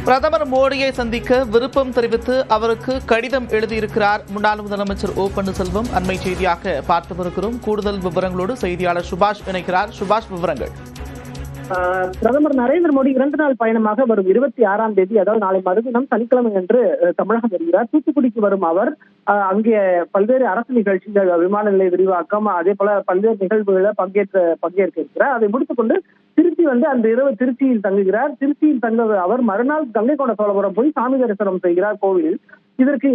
பிரதமர் மோடியை சந்திக்க விருப்பம் தெரிவித்து அவருக்கு கடிதம் எழுதியிருக்கிறார் முன்னாள் முதலமைச்சர் ஓ பன்னீர்செல்வம். அண்மை செய்தியாக பார்த்து வருகிறோம். கூடுதல் விவரங்களோடு செய்தியாளர் சுபாஷ் இணைக்கிறார். சுபாஷ், விவரங்கள். பிரதமர் நரேந்திர மோடி 2 நாள் பயணமாக வரும் 26ஆம் தேதி, அதாவது நாளை மறுதினம் சனிக்கிழமை என்று தமிழகம் வருகிறார். தூத்துக்குடிக்கு வரும் அவர் அங்கே பல்வேறு அரசு நிகழ்ச்சிகள், விமான நிலைய விரிவாக்கம், அதே போல பல்வேறு நிகழ்வுகளை பங்கேற்க இருக்கிறார். அதை முடித்துக் கொண்டு திருச்சி வந்து அந்த இரவு திருச்சியில் தங்குகிறார். திருச்சியில் தங்க அவர் மறுநாள் கங்கை கொண்ட சோழபுரம் போய் சாமி தரிசனம் செய்கிறார் கோவிலில். இதற்கு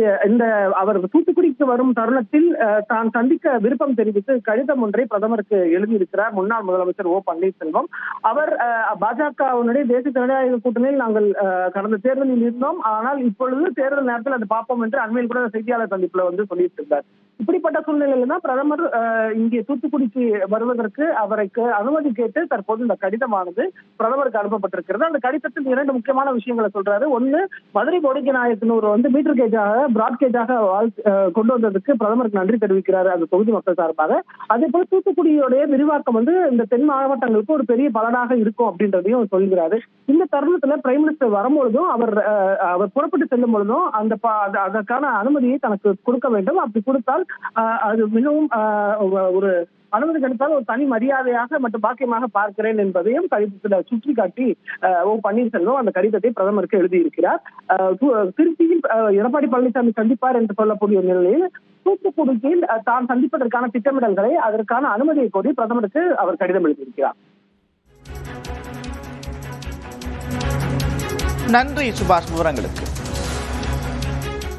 அவர் தூத்துக்குடிக்கு வரும் தருணத்தில் தான் சந்திக்க விருப்பம் தெரிவித்து கடிதம் ஒன்றை பிரதமருக்கு எழுதியிருக்கிறார் முன்னாள் முதலமைச்சர் ஓ பன்னீர்செல்வம். அவர் பாஜகவினுடைய தேசிய ஜனநாயக கூட்டணியில் நாங்கள் கடந்த தேர்தலில் இருந்தோம், ஆனால் இப்பொழுது தேர்தல் நேரத்தில் அதை பார்ப்போம் என்று அண்மையில் கூட செய்தியாளர் சந்திப்புல வந்து சொல்லியிருக்கிறார். இப்படிப்பட்ட சூழ்நிலையில தான் பிரதமர் இங்கே தூத்துக்குடிக்கு வருவதற்கு அவருக்கு அனுமதி கேட்டு தற்போது இந்த கடிதமானது பிரதமருக்கு அனுப்பப்பட்டிருக்கிறது. அந்த கடிதத்தில் 2 முக்கியமான விஷயங்களை சொல்றாரு. ஒன்னு, மதுரை போடிக்கை நாயக்கனூர் வந்து மீட்டர் கேஜாக பிராட்கேஜாக கொண்டு வந்ததுக்கு பிரதமருக்கு நன்றி தெரிவிக்கிறாரு அந்த தொகுதி மக்கள் சார்பாக. அதே போல தூத்துக்குடியோடைய விரிவாக்கம் வந்து இந்த தென் மாவட்டங்களுக்கு ஒரு பெரிய பலனாக இருக்கும் அப்படின்றதையும் சொல்கிறாரு. இந்த தருணத்துல பிரைம் மினிஸ்டர் வரும்பொழுதும் அவர் புறப்பட்டு செல்லும் பொழுதும் அதற்கான அனுமதியை தனக்கு கொடுக்க வேண்டும். அப்படி கொடுத்தால் அது மிகவும் ஒரு அனுமதி கிடைத்தால் ஒரு தனி மரியாதையாக மற்றும் பாக்கியமாக பார்க்கிறேன் என்பதையும் கடிதத்தில் சுட்டிக்காட்டி ஓ பன்னீர்செல்வம் அந்த கடிதத்தை பிரதமருக்கு எழுதியிருக்கிறார். திருச்சியில் எடப்பாடி பழனிசாமி சந்திப்பார் என்று சொல்லக்கூடிய நிலையில் தூத்துக்குடியில் தான் சந்திப்பதற்கான திட்டமிடல்களை, அதற்கான அனுமதியை கோரி பிரதமருக்கு அவர் கடிதம் எழுதியிருக்கிறார். நன்றி சுபாஷ், விவரங்களுக்கு.